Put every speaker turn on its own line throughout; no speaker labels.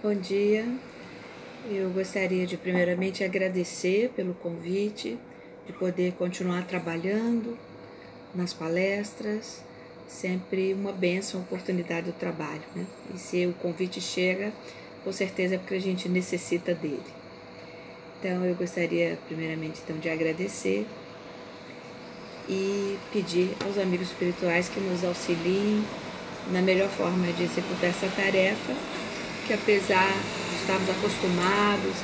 Bom dia, eu gostaria de primeiramente agradecer pelo convite, de poder continuar trabalhando nas palestras, sempre uma bênção, uma oportunidade do trabalho, né? E se o convite chega, com certeza é porque a gente necessita dele. Então eu gostaria primeiramente então, de agradecer e pedir aos amigos espirituais que nos auxiliem na melhor forma de executar essa tarefa, que apesar de estarmos acostumados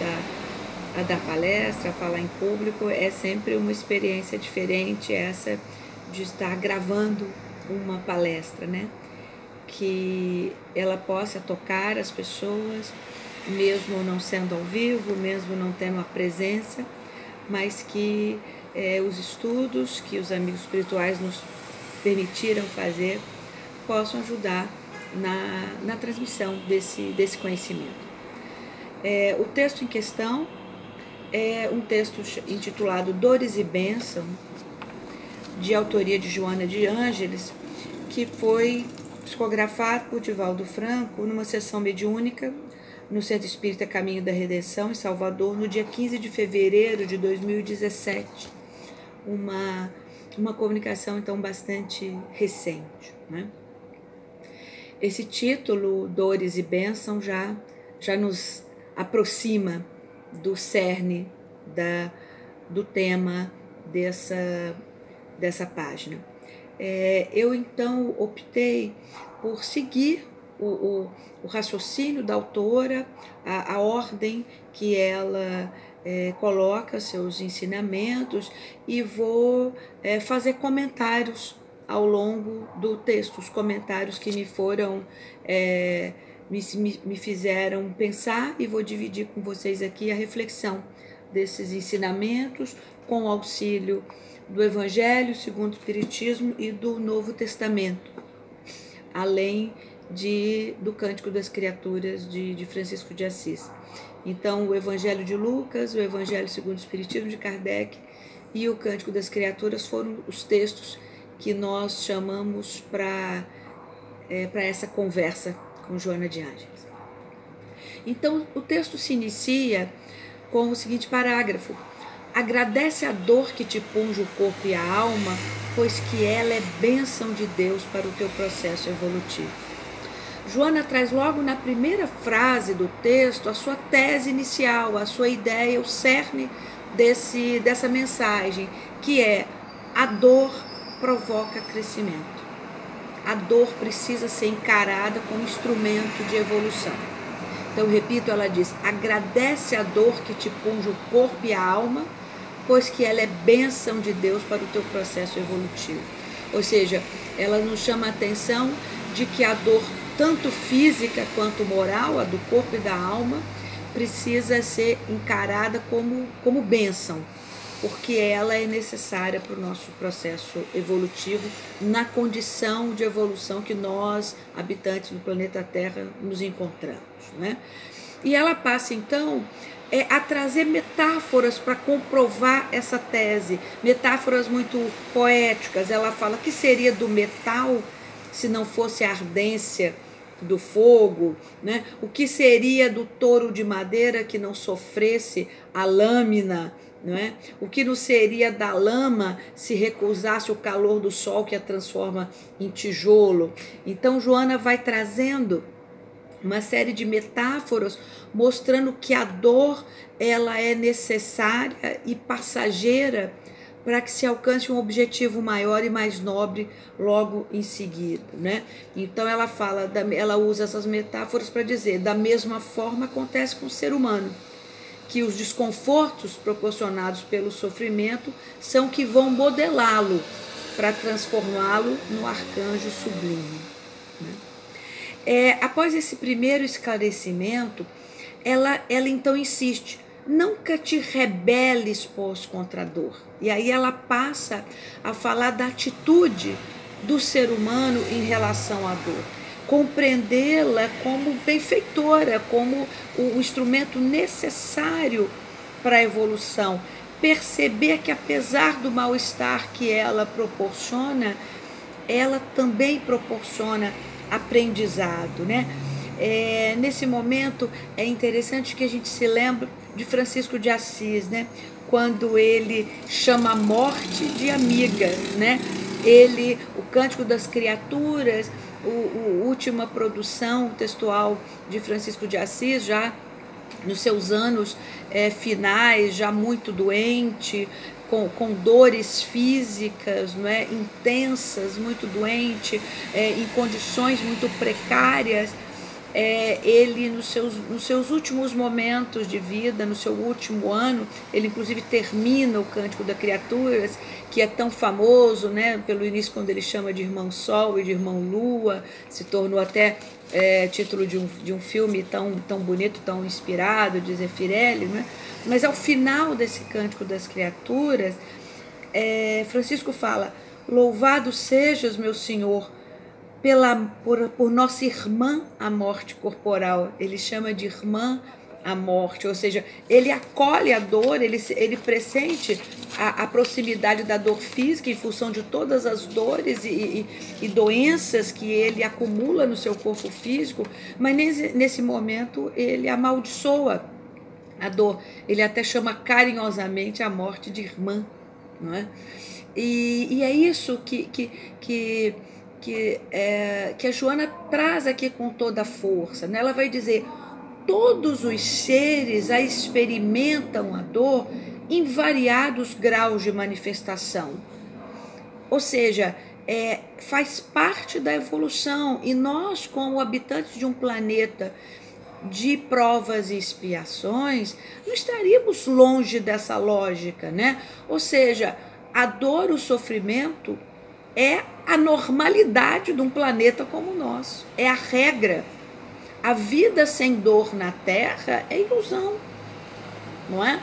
a dar palestra, a falar em público, é sempre uma experiência diferente essa de estar gravando uma palestra, né? Que ela possa tocar as pessoas, mesmo não sendo ao vivo, mesmo não tendo a presença, mas que os estudos que os amigos espirituais nos permitiram fazer possam ajudar na transmissão desse conhecimento. O texto em questão é um texto intitulado Dores e Bênção, de autoria de Joana de Ângeles, que foi psicografado por Divaldo Franco numa sessão mediúnica no Centro Espírita Caminho da Redenção, em Salvador, no dia 15 de fevereiro de 2017. Uma comunicação, então, bastante recente, né? Esse título, Dores e Bênção, já nos aproxima do cerne do tema dessa página. Eu, então, optei por seguir o raciocínio da autora, a ordem que ela coloca seus ensinamentos, e vou fazer comentários ao longo do texto, os comentários que me foram me fizeram pensar, e vou dividir com vocês aqui a reflexão desses ensinamentos com o auxílio do Evangelho segundo o Espiritismo e do Novo Testamento, além do Cântico das Criaturas de Francisco de Assis. Então, o Evangelho de Lucas, o Evangelho segundo o Espiritismo de Kardec e o Cântico das Criaturas foram os textos que nós chamamos para essa conversa com Joana de Ângeles. Então, o texto se inicia com o seguinte parágrafo: agradece a dor que te punge o corpo e a alma, pois que ela é bênção de Deus para o teu processo evolutivo. Joana traz logo na primeira frase do texto a sua tese inicial, a sua ideia, o cerne dessa mensagem, que é: a dor provoca crescimento. A dor precisa ser encarada como instrumento de evolução. Então, repito, ela diz: agradece a dor que te punge o corpo e a alma, pois que ela é bênção de Deus para o teu processo evolutivo. Ou seja, ela nos chama a atenção de que a dor, tanto física quanto moral, a do corpo e da alma, precisa ser encarada como bênção, porque ela é necessária para o nosso processo evolutivo, na condição de evolução que nós, habitantes do planeta Terra, nos encontramos, né? E ela passa, então, a trazer metáforas para comprovar essa tese, metáforas muito poéticas. Ela fala que seria do metal se não fosse a ardência do fogo, né? O que seria do touro de madeira que não sofresse a lâmina, não é? O que não seria da lama se recusasse o calor do sol que a transforma em tijolo. Então, Joana vai trazendo uma série de metáforas mostrando que a dor, ela é necessária e passageira para que se alcance um objetivo maior e mais nobre logo em seguida, né? Então ela usa essas metáforas para dizer: da mesma forma acontece com o ser humano, que os desconfortos proporcionados pelo sofrimento são que vão modelá-lo para transformá-lo no arcanjo sublime, né? Após esse primeiro esclarecimento, ela então insiste: nunca te rebeles, pois, contra a dor. E aí ela passa a falar da atitude do ser humano em relação à dor, compreendê-la como benfeitora, como o instrumento necessário para a evolução, perceber que apesar do mal-estar que ela proporciona, ela também proporciona aprendizado, né? Nesse momento é interessante que a gente se lembre de Francisco de Assis, né? Quando ele chama a morte de amiga, né? O Cântico das Criaturas, última produção textual de Francisco de Assis, já nos seus anos finais, já muito doente, com dores físicas, não é? Intensas, muito doente, em condições muito precárias. Ele nos seus últimos momentos de vida, no seu último ano, ele inclusive termina o Cântico das Criaturas, que é tão famoso, né, pelo início, quando ele chama de Irmão Sol e de Irmão Lua, se tornou até título de um filme tão bonito, tão inspirado, de Zeffirelli, né? Mas ao final desse Cântico das Criaturas, Francisco fala: louvado sejas, meu Senhor, por nossa irmã a morte corporal. Ele chama de irmã a morte, ou seja, ele acolhe a dor, ele pressente a proximidade da dor física em função de todas as dores e doenças que ele acumula no seu corpo físico, mas nesse momento ele amaldiçoa a dor, ele até chama carinhosamente a morte de irmã, não é? E é isso que a Joana traz aqui com toda a força, né? Ela vai dizer: todos os seres a experimentam a dor em variados graus de manifestação. Ou seja, faz parte da evolução, e nós, como habitantes de um planeta de provas e expiações, não estaríamos longe dessa lógica, né? Ou seja, a dor, o sofrimento é a normalidade de um planeta como o nosso, é a regra. A vida sem dor na Terra é ilusão, não é?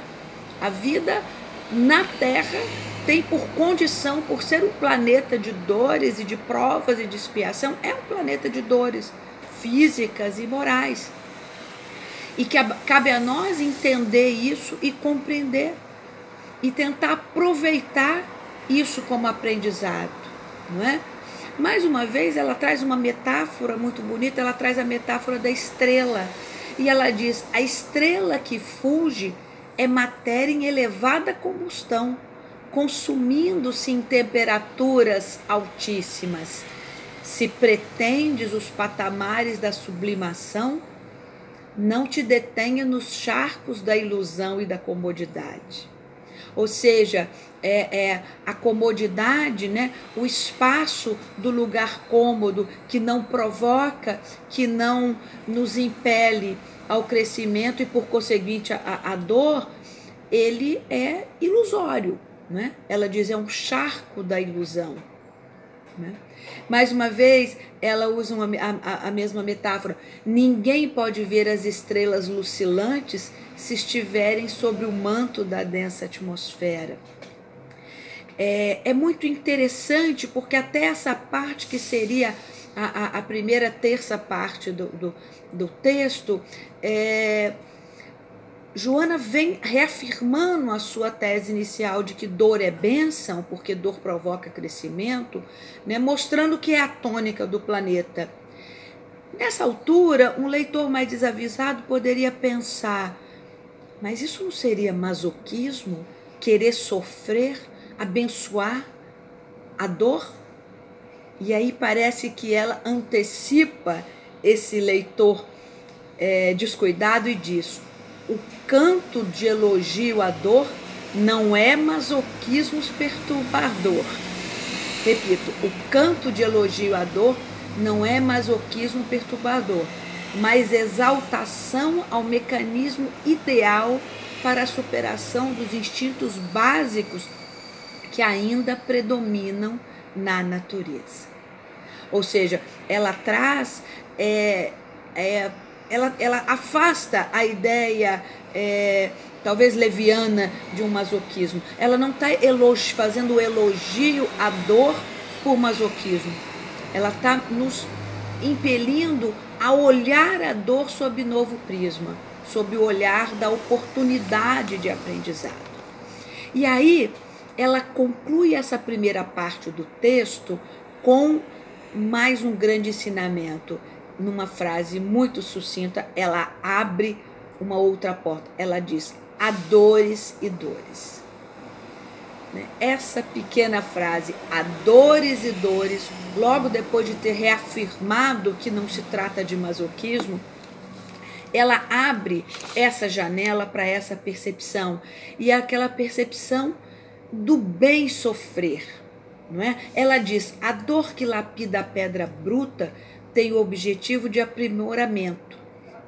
A vida na Terra tem por condição, por ser um planeta de dores e de provas e de expiação, é um planeta de dores físicas e morais. E que cabe a nós entender isso e compreender e tentar aproveitar isso como aprendizado, não é? Mais uma vez, ela traz uma metáfora muito bonita, ela traz a metáfora da estrela. E ela diz: a estrela que fulge é matéria em elevada combustão, consumindo-se em temperaturas altíssimas. Se pretendes os patamares da sublimação, não te detenha nos charcos da ilusão e da comodidade. Ou seja, a comodidade, né? O espaço do lugar cômodo que não provoca, que não nos impele ao crescimento e, por conseguinte, a dor, ele é ilusório, né? Ela diz: é um charco da ilusão, né? Mais uma vez, ela usa a mesma metáfora: ninguém pode ver as estrelas lucilantes se estiverem sobre o manto da densa atmosfera. É muito interessante, porque até essa parte que seria a primeira terça parte do texto, Joana vem reafirmando a sua tese inicial de que dor é bênção, porque dor provoca crescimento, né, mostrando que é a tônica do planeta. Nessa altura, um leitor mais desavisado poderia pensar: mas isso não seria masoquismo? Querer sofrer, abençoar a dor? E aí parece que ela antecipa esse leitor descuidado e diz: o canto de elogio à dor não é masoquismo perturbador. Repito, o canto de elogio à dor não é masoquismo perturbador, mas exaltação ao mecanismo ideal para a superação dos instintos básicos que ainda predominam na natureza. Ou seja, ela traz, ela afasta a ideia talvez leviana de um masoquismo. Ela não está fazendo elogio à dor por masoquismo. Ela está nos impelindo a olhar a dor sob novo prisma, sob o olhar da oportunidade de aprendizado. E aí ela conclui essa primeira parte do texto com mais um grande ensinamento. numa frase muito sucinta, ela abre uma outra porta. Ela diz: há dores e dores. Essa pequena frase, há dores e dores, logo depois de ter reafirmado que não se trata de masoquismo, ela abre essa janela para essa percepção, e é aquela percepção do bem sofrer, não é? Ela diz: a dor que lapida a pedra bruta tem o objetivo de aprimoramento,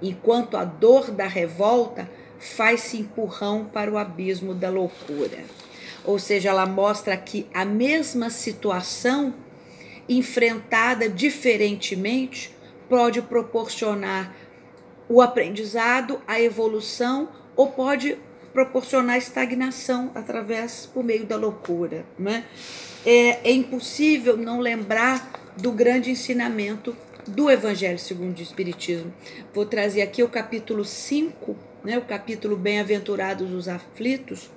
enquanto a dor da revolta faz-se empurrão para o abismo da loucura. Ou seja, ela mostra que a mesma situação, enfrentada diferentemente, pode proporcionar o aprendizado, a evolução, ou pode proporcionar estagnação por meio da loucura, né? É impossível não lembrar do grande ensinamento do Evangelho segundo o Espiritismo. Vou trazer aqui o capítulo 5, né, o capítulo Bem-aventurados os aflitos.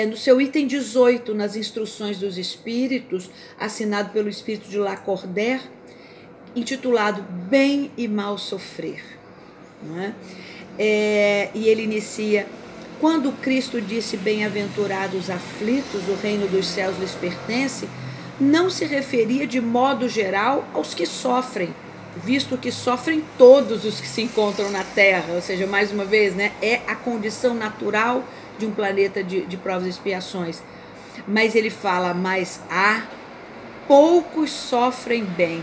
No seu item 18, nas instruções dos espíritos, assinado pelo espírito de Lacordaire, intitulado Bem e Mal Sofrer. Não é? E ele inicia: quando Cristo disse bem-aventurados os aflitos, o reino dos céus lhes pertence, não se referia de modo geral aos que sofrem, visto que sofrem todos os que se encontram na Terra. Ou seja, mais uma vez, né, é a condição natural de um planeta de provas e expiações. Mas ele fala: mas poucos sofrem bem,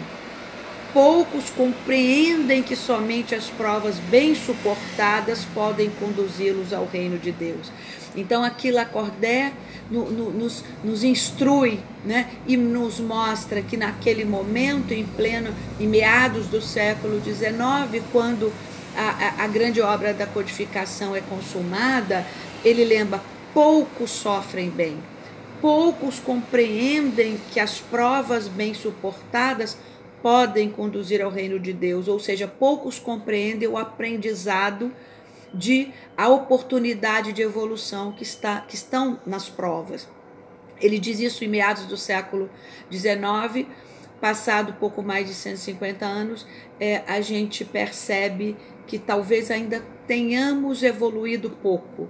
poucos compreendem que somente as provas bem suportadas podem conduzi-los ao reino de Deus. Então aqui Lacordaire nos instrui, né, e nos mostra que naquele momento, em meados do século XIX, quando a grande obra da codificação é consumada, ele lembra: poucos sofrem bem, poucos compreendem que as provas bem suportadas podem conduzir ao reino de Deus. Ou seja, poucos compreendem o aprendizado, a oportunidade de evolução que estão nas provas. Ele diz isso em meados do século XIX. Passado pouco mais de 150 anos, a gente percebe que talvez ainda tenhamos evoluído pouco.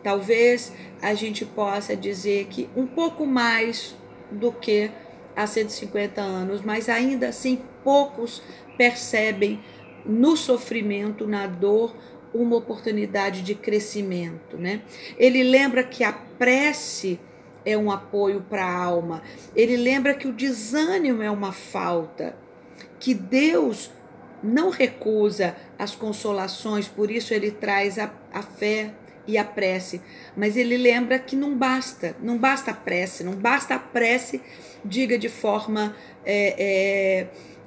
Talvez a gente possa dizer que um pouco mais do que há 150 anos, mas ainda assim poucos percebem no sofrimento, na dor, uma oportunidade de crescimento, né? Ele lembra que a prece é um apoio para a alma. Ele lembra que o desânimo é uma falta, que Deus não recusa as consolações, por isso ele traz a fé e a prece. Mas ele lembra que não basta a prece, diga de forma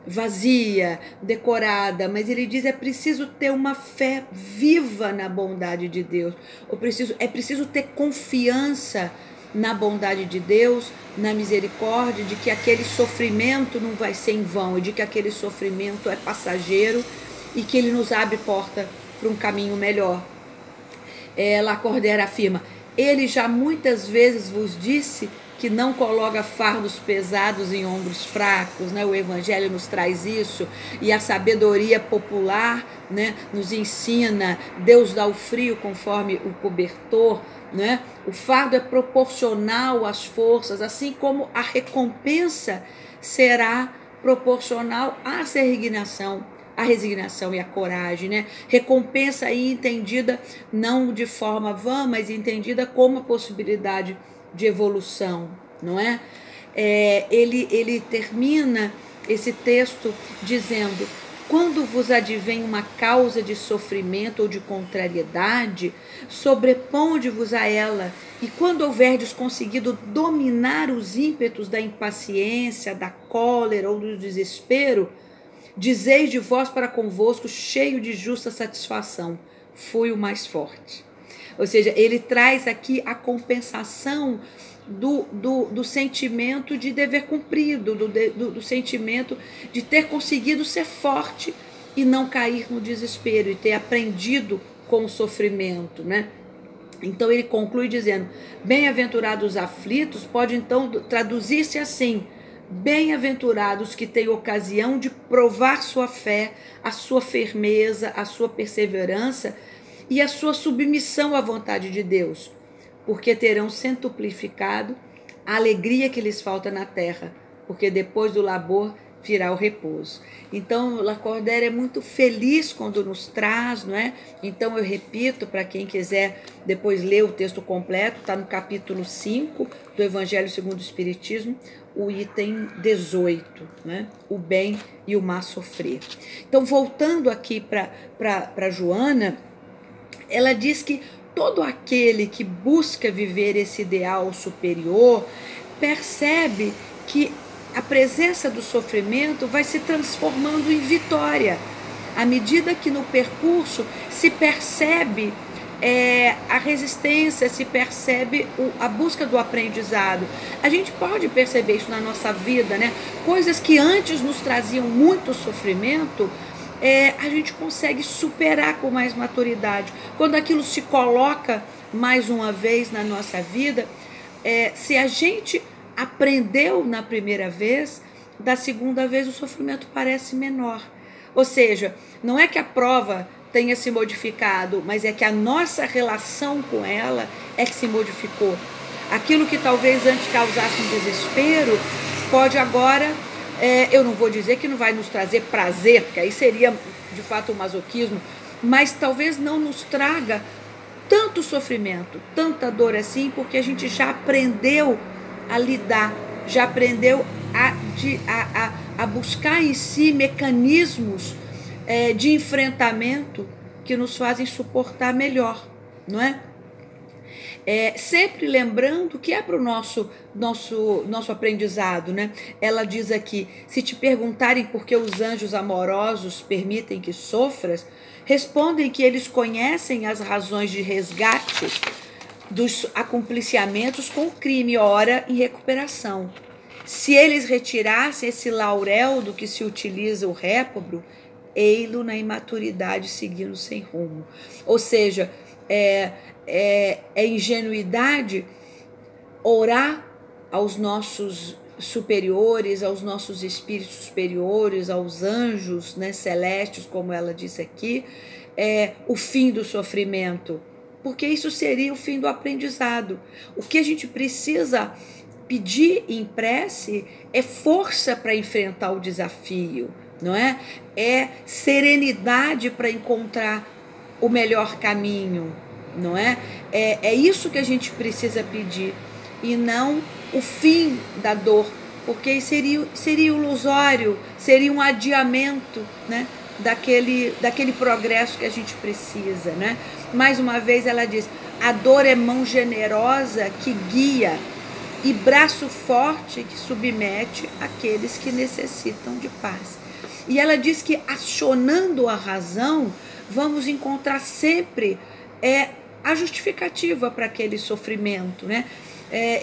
vazia, decorada, mas ele diz: é preciso ter uma fé viva na bondade de Deus. É preciso ter confiança na bondade de Deus, na misericórdia, de que aquele sofrimento não vai ser em vão, e de que aquele sofrimento é passageiro e que ele nos abre porta para um caminho melhor. Lacordaire afirma: ele já muitas vezes vos disse que não coloca fardos pesados em ombros fracos, né? O Evangelho nos traz isso, e a sabedoria popular, né, nos ensina: Deus dá o frio conforme o cobertor, né? O fardo é proporcional às forças, assim como a recompensa será proporcional à resignação, e a coragem, né? Recompensa aí entendida não de forma vã, mas entendida como a possibilidade de evolução, não é? Ele termina esse texto dizendo: quando vos advém uma causa de sofrimento ou de contrariedade, sobreponde-vos a ela, e quando houverdes conseguido dominar os ímpetos da impaciência, da cólera ou do desespero, dizeis de vós para convosco, cheio de justa satisfação: fui o mais forte. Ou seja, ele traz aqui a compensação do sentimento de dever cumprido, do sentimento de ter conseguido ser forte e não cair no desespero, e ter aprendido com o sofrimento, né? Então ele conclui dizendo: bem-aventurados os aflitos pode então traduzir-se assim: Bem-aventurados que têm ocasião de provar sua fé, a sua firmeza, a sua perseverança e a sua submissão à vontade de Deus, porque terão centuplificado a alegria que lhes falta na terra, porque depois do labor virá o repouso. Então, Lacordaire é muito feliz quando nos traz, não é? Então, eu repito, para quem quiser depois ler o texto completo, está no capítulo 5 do Evangelho segundo o Espiritismo, o item 18, né? O bem e o mal sofrer. Então, voltando aqui para Joana, ela diz que todo aquele que busca viver esse ideal superior percebe que a presença do sofrimento vai se transformando em vitória, à medida que no percurso se percebe a resistência, se percebe a busca do aprendizado. A gente pode perceber isso na nossa vida, né? Coisas que antes nos traziam muito sofrimento, a gente consegue superar com mais maturidade. Quando aquilo se coloca mais uma vez na nossa vida, se a gente aprendeu na primeira vez, da segunda vez o sofrimento parece menor. Ou seja, não é que a prova tenha se modificado, mas é que a nossa relação com ela é que se modificou. Aquilo que talvez antes causasse um desespero, pode agora, eu não vou dizer que não vai nos trazer prazer, porque aí seria de fato um masoquismo, mas talvez não nos traga tanto sofrimento, tanta dor assim, porque a gente já aprendeu a lidar, já aprendeu a buscar em si mecanismos de enfrentamento que nos fazem suportar melhor, não é? Sempre lembrando que é para o nosso aprendizado, né? Ela diz aqui: se te perguntarem por que os anjos amorosos permitem que sofras, respondem que eles conhecem as razões de resgate dos acompliciamentos com o crime, ora em recuperação. Se eles retirassem esse laurel do que se utiliza o réprobo, ei-lo na imaturidade seguindo sem rumo. Ou seja, é ingenuidade orar aos nossos superiores, aos nossos espíritos superiores, aos anjos, né, celestes, como ela disse aqui, o fim do sofrimento, porque isso seria o fim do aprendizado. O que a gente precisa pedir em prece é força para enfrentar o desafio, não é? É serenidade para encontrar o melhor caminho, não é? É isso que a gente precisa pedir, e não o fim da dor, porque seria ilusório, seria um adiamento, né, daquele progresso que a gente precisa, né? Mais uma vez ela diz: a dor é mão generosa que guia e braço forte que submete aqueles que necessitam de paz. E ela diz que, acionando a razão, vamos encontrar sempre a justificativa para aquele sofrimento, né?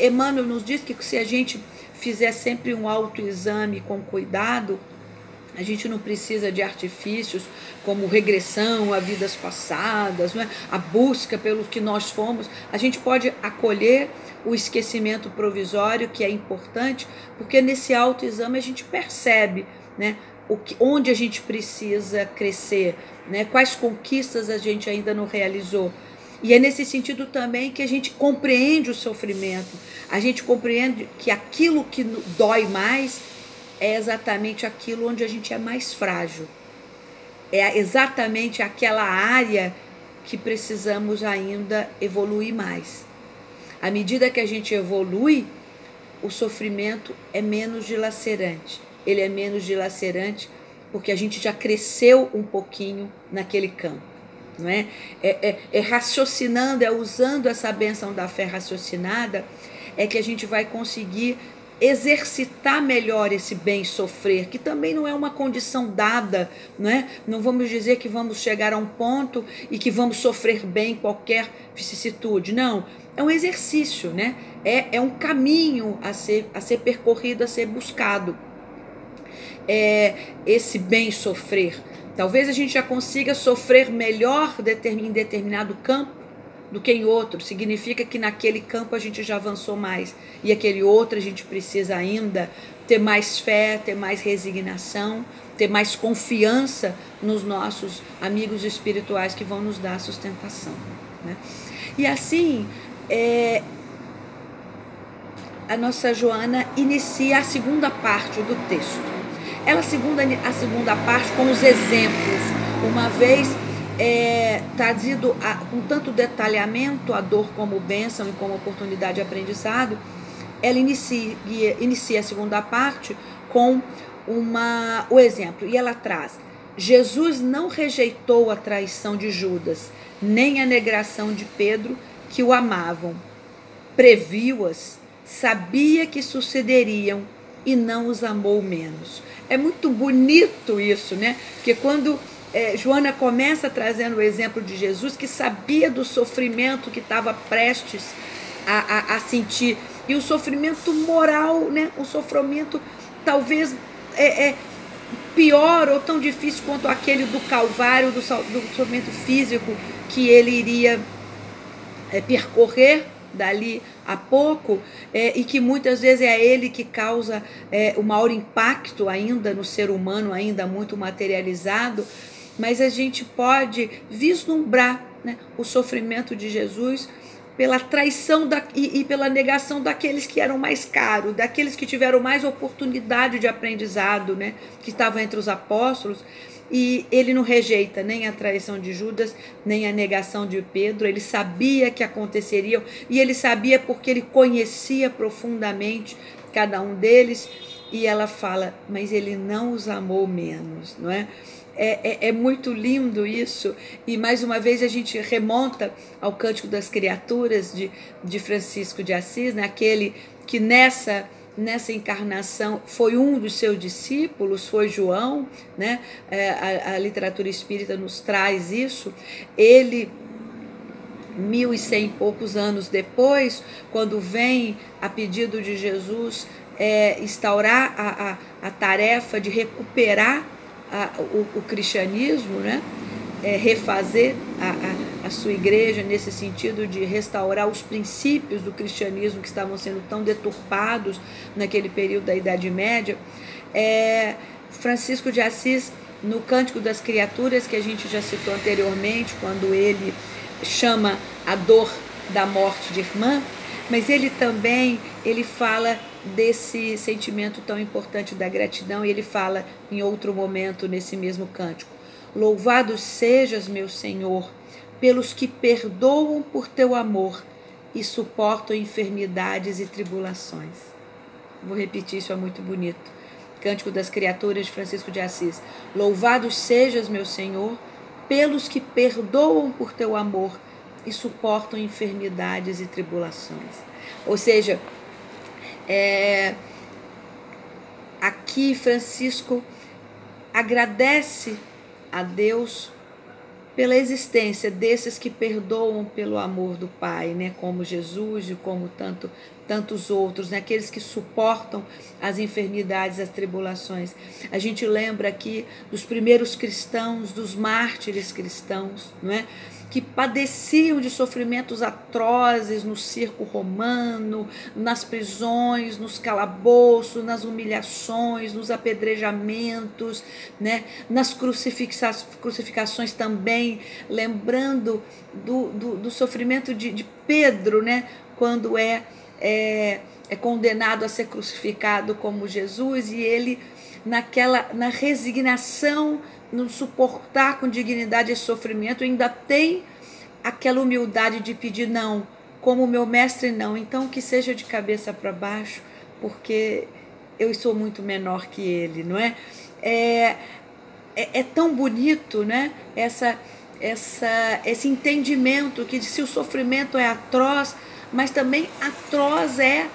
Emmanuel nos diz que se a gente fizer sempre um autoexame com cuidado, a gente não precisa de artifícios como regressão a vidas passadas, não é? A busca pelo que nós fomos. A gente pode acolher o esquecimento provisório, que é importante, porque nesse autoexame a gente percebe, né, onde a gente precisa crescer, né, quais conquistas a gente ainda não realizou. E é nesse sentido também que a gente compreende o sofrimento, a gente compreende que aquilo que dói mais é exatamente aquilo onde a gente é mais frágil. É exatamente aquela área que precisamos ainda evoluir mais. À medida que a gente evolui, o sofrimento é menos dilacerante. Ele é menos dilacerante porque a gente já cresceu um pouquinho naquele campo, não é? Raciocinando, usando essa bênção da fé raciocinada, é que a gente vai conseguir exercitar melhor esse bem sofrer, que também não é uma condição dada, não é? Não vamos dizer que vamos chegar a um ponto e que vamos sofrer bem qualquer vicissitude, não. É um exercício, né? É um caminho a ser percorrido, a ser buscado. Esse bem sofrer. Talvez a gente já consiga sofrer melhor em determinado campo do que em outro. Significa que naquele campo a gente já avançou mais, e aquele outro a gente precisa ainda ter mais fé, ter mais resignação, ter mais confiança nos nossos amigos espirituais que vão nos dar sustentação, né? E assim, a nossa Joana inicia a segunda parte do texto. Ela a segunda parte com os exemplos, uma vez trazido com tanto detalhamento a dor como bênção e como oportunidade de aprendizado. Ela inicia a segunda parte com o exemplo, e ela traz: Jesus não rejeitou a traição de Judas, nem a negação de Pedro, que o amavam. Previu-as, sabia que sucederiam e não os amou menos. É muito bonito isso, né? Porque quando Joana começa trazendo o exemplo de Jesus, que sabia do sofrimento que estava prestes a sentir, e o sofrimento moral, né? O sofrimento talvez pior ou tão difícil quanto aquele do Calvário, do sofrimento físico que ele iria percorrer dali a pouco, e que muitas vezes é ele que causa o maior impacto ainda no ser humano, ainda muito materializado. Mas a gente pode vislumbrar, né, o sofrimento de Jesus pela traição e pela negação daqueles que eram mais caros, daqueles que tiveram mais oportunidade de aprendizado, né, que estavam entre os apóstolos. E ele não rejeita nem a traição de Judas, nem a negação de Pedro. Ele sabia que aconteceriam, e ele sabia porque ele conhecia profundamente cada um deles. E ela fala, mas ele não os amou menos, não é? É muito lindo isso. E mais uma vez a gente remonta ao Cântico das Criaturas de Francisco de Assis, né? Aquele que nessa encarnação foi um dos seus discípulos, foi João, né? A literatura espírita nos traz isso. Ele, 1100 e poucos anos depois, quando vem a pedido de Jesus instaurar a tarefa de recuperar o cristianismo, né? Refazer a sua igreja nesse sentido de restaurar os princípios do cristianismo que estavam sendo tão deturpados naquele período da Idade Média. Francisco de Assis, no Cântico das Criaturas, que a gente já citou anteriormente, quando ele chama a dor da morte de irmã, mas ele também fala desse sentimento tão importante da gratidão, e ele fala em outro momento nesse mesmo cântico: louvado sejas, meu Senhor, pelos que perdoam por teu amor e suportam enfermidades e tribulações. Vou repetir, isso é muito bonito. Cântico das Criaturas de Francisco de Assis: louvado sejas, meu Senhor, pelos que perdoam por teu amor e suportam enfermidades e tribulações. Ou seja, aqui Francisco agradece a Deus pela existência desses que perdoam pelo amor do Pai, né? Como Jesus e como tantos outros, né? Aqueles que suportam as enfermidades, as tribulações. A gente lembra aqui dos primeiros cristãos, dos mártires cristãos, não é? Que padeciam de sofrimentos atrozes no circo romano, nas prisões, nos calabouços, nas humilhações, nos apedrejamentos, né? Nas crucificações também, lembrando do sofrimento de Pedro, né? Quando é condenado a ser crucificado como Jesus, e ele na resignação, no suportar com dignidade esse sofrimento, ainda tem aquela humildade de pedir: não, como meu mestre não, então que seja de cabeça para baixo, porque eu sou muito menor que ele, não é? É tão bonito, né? Esse entendimento que se o sofrimento é atroz, mas também atroz é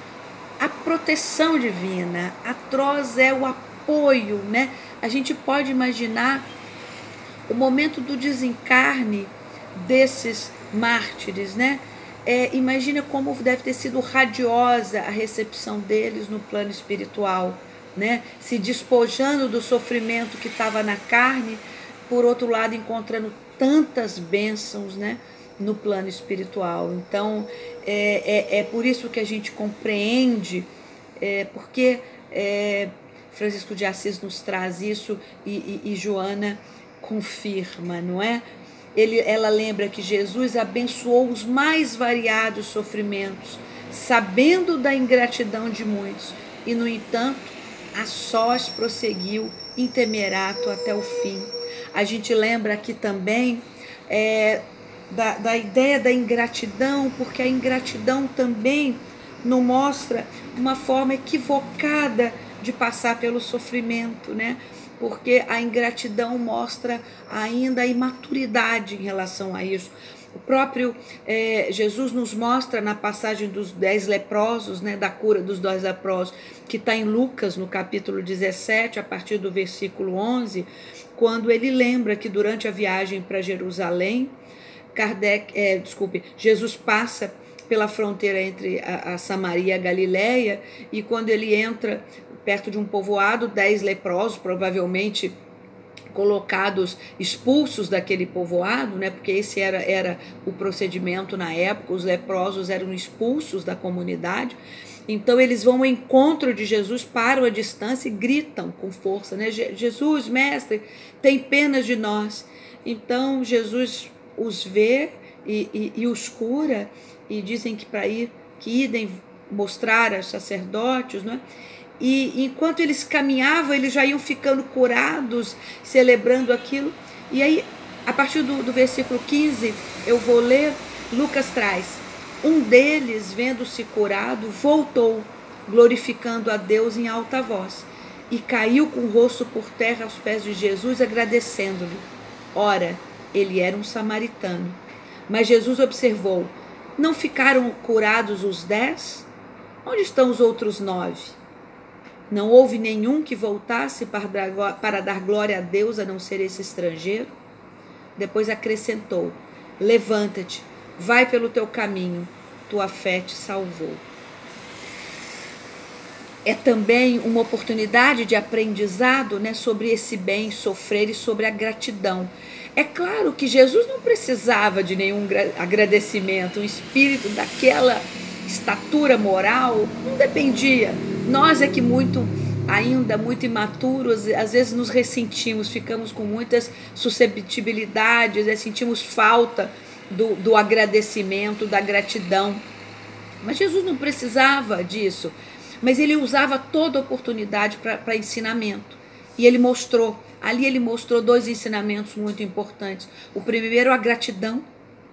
a proteção divina, atroz é o apoio, né? A gente pode imaginar o momento do desencarne desses mártires, né? Imagina como deve ter sido radiosa a recepção deles no plano espiritual, né? Se despojando do sofrimento que estava na carne, por outro lado encontrando tantas bênçãos, né, no plano espiritual. Então, por isso que a gente compreende, porque Francisco de Assis nos traz isso e Joana confirma, não é? Ela lembra que Jesus abençoou os mais variados sofrimentos, sabendo da ingratidão de muitos, e, no entanto, a sós prosseguiu intemerato até o fim. A gente lembra aqui também da ideia da ingratidão, porque a ingratidão também nos mostra uma forma equivocada de passar pelo sofrimento, né? Porque a ingratidão mostra ainda a imaturidade em relação a isso. O próprio Jesus nos mostra na passagem dos 10 leprosos, né, da cura dos 10 leprosos, que está em Lucas, no capítulo 17, a partir do versículo 11, quando ele lembra que durante a viagem para Jerusalém, Jesus passa pela fronteira entre a Samaria e a Galileia, e quando ele entra perto de um povoado, 10 leprosos, provavelmente colocados, expulsos daquele povoado, né? Porque esse era o procedimento na época, os leprosos eram expulsos da comunidade. Então eles vão ao encontro de Jesus, param a distância e gritam com força, né? Jesus, mestre, tem pena de nós. Então Jesus os vê e os cura, e dizem que para ir, que idem mostrar aos sacerdotes, né? E enquanto eles caminhavam, eles já iam ficando curados, celebrando aquilo. E aí, a partir do versículo 15, eu vou ler, Lucas traz: um deles, vendo-se curado, voltou, glorificando a Deus em alta voz, e caiu com o rosto por terra aos pés de Jesus, agradecendo-lhe. Ora, ele era um samaritano. Mas Jesus observou: não ficaram curados os 10? Onde estão os outros 9? Não houve nenhum que voltasse para dar glória a Deus, a não ser esse estrangeiro? Depois acrescentou: levanta-te, vai pelo teu caminho, tua fé te salvou. É também uma oportunidade de aprendizado, né, sobre esse bem sofrer e sobre a gratidão. É claro que Jesus não precisava de nenhum agradecimento, um espírito daquela estatura moral não dependia. Nós é que ainda muito imaturos, às vezes nos ressentimos, ficamos com muitas susceptibilidades, sentimos falta do agradecimento, da gratidão. Mas Jesus não precisava disso, mas ele usava toda oportunidade para ensinamento. E ele mostrou 2 ensinamentos muito importantes. O primeiro, a gratidão,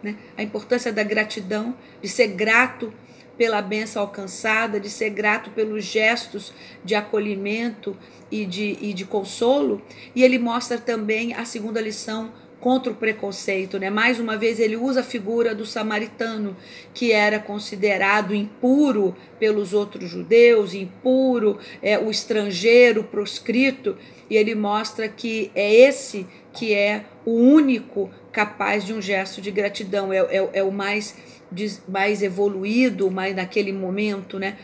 né? A importância da gratidão, de ser grato pela bênção alcançada, de ser grato pelos gestos de acolhimento e de consolo. E ele mostra também a segunda lição contra o preconceito, né? Mais uma vez ele usa a figura do samaritano, que era considerado impuro pelos outros judeus, impuro, o estrangeiro, proscrito, e ele mostra que é esse que é o único capaz de um gesto de gratidão, é o mais evoluído, mais naquele momento, né?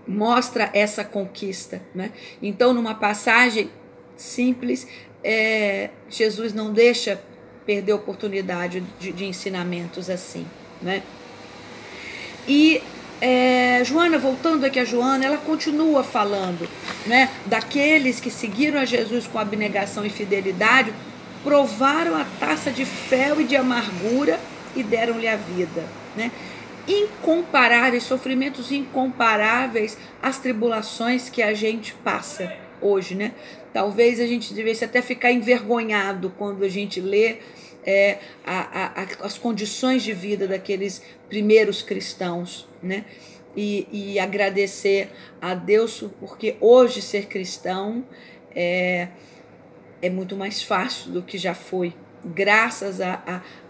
Mostra essa conquista, né? Então, numa passagem simples, Jesus não deixa perder a oportunidade de ensinamentos assim, né? E Joana, voltando aqui a Joana, ela continua falando, né, daqueles que seguiram a Jesus com abnegação e fidelidade, provaram a taça de fel e de amargura e deram-lhe a vida, né? Incomparáveis, sofrimentos incomparáveis às tribulações que a gente passa hoje, né? Talvez a gente devesse até ficar envergonhado quando a gente lê as condições de vida daqueles primeiros cristãos, né? E agradecer a Deus, porque hoje ser cristão é muito mais fácil do que já foi, graças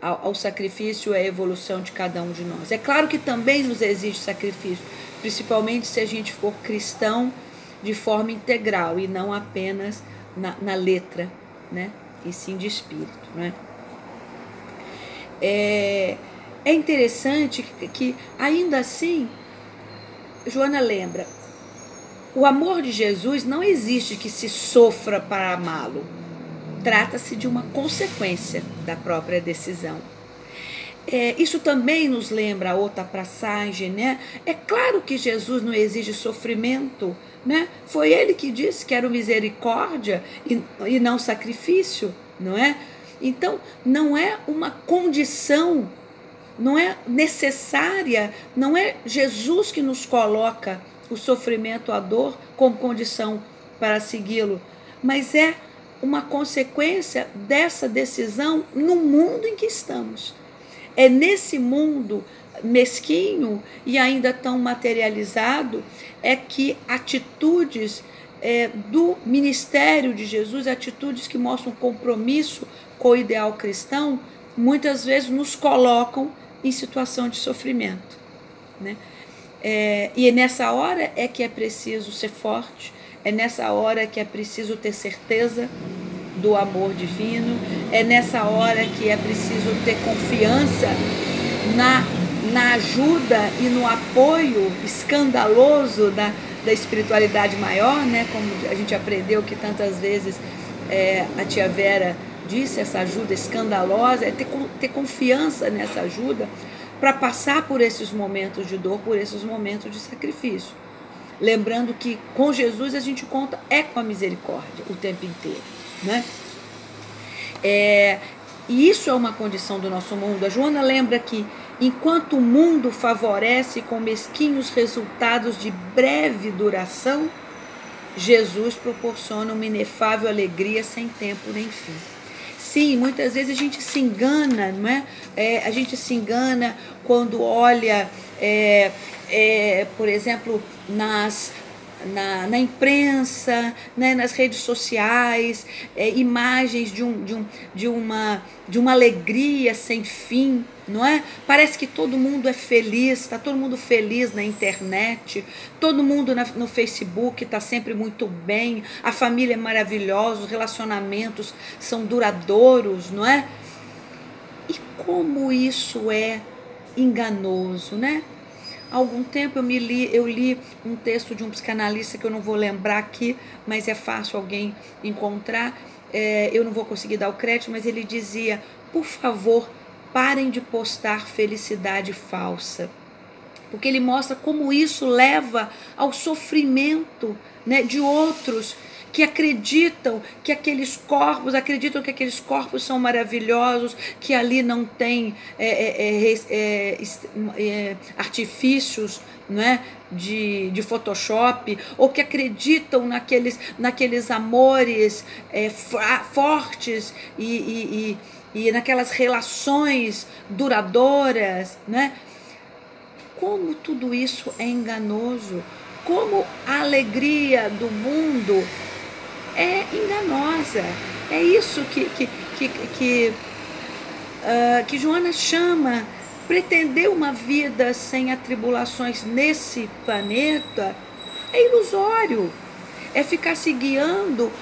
ao sacrifício e à evolução de cada um de nós. É claro que também nos exige sacrifício, principalmente se a gente for cristão de forma integral e não apenas na letra, né? E sim de espírito, né? É interessante que ainda assim, Joana lembra, o amor de Jesus não exige que se sofra para amá-lo. Trata-se de uma consequência da própria decisão. Isso também nos lembra outra passagem, né? É claro que Jesus não exige sofrimento, né? Foi ele que disse que era misericórdia e não sacrifício, não é? Então, não é uma condição, não é necessária, não é Jesus que nos coloca o sofrimento, a dor, como condição para segui-lo, mas é uma consequência dessa decisão no mundo em que estamos. É nesse mundo mesquinho e ainda tão materializado é que atitudes do ministério de Jesus, atitudes que mostram compromisso com o ideal cristão, muitas vezes nos colocam em situação de sofrimento, né? E é nessa hora é que é preciso ser forte, é nessa hora que é preciso ter certeza do amor divino, é nessa hora que é preciso ter confiança na ajuda e no apoio escandaloso da espiritualidade maior, né? Como a gente aprendeu que tantas vezes a tia Vera disse, essa ajuda escandalosa, é ter confiança nessa ajuda para passar por esses momentos de dor, por esses momentos de sacrifício. Lembrando que com Jesus a gente conta com a misericórdia o tempo inteiro, né? E isso é uma condição do nosso mundo. A Joana lembra que enquanto o mundo favorece com mesquinhos resultados de breve duração, Jesus proporciona uma inefável alegria sem tempo nem fim. Sim, muitas vezes a gente se engana, não é? A gente se engana quando olha, por exemplo, na imprensa, né, nas redes sociais, imagens de uma alegria sem fim, não é? Parece que todo mundo é feliz, está todo mundo feliz na internet, todo mundo no Facebook está sempre muito bem, a família é maravilhosa, os relacionamentos são duradouros, não é? E como isso é enganoso, né? Há algum tempo eu li um texto de um psicanalista que eu não vou lembrar aqui, mas é fácil alguém encontrar, eu não vou conseguir dar o crédito, mas ele dizia, por favor, parem de postar felicidade falsa, porque ele mostra como isso leva ao sofrimento, né, de outros que acreditam que aqueles corpos são maravilhosos, que ali não tem artifícios, não é, de Photoshop, ou que acreditam naqueles amores fortes e naquelas relações duradouras, né? Como tudo isso é enganoso, como a alegria do mundo é enganosa. É isso que Joana chama. Pretender uma vida sem atribulações nesse planeta é ilusório. É ficar se guiando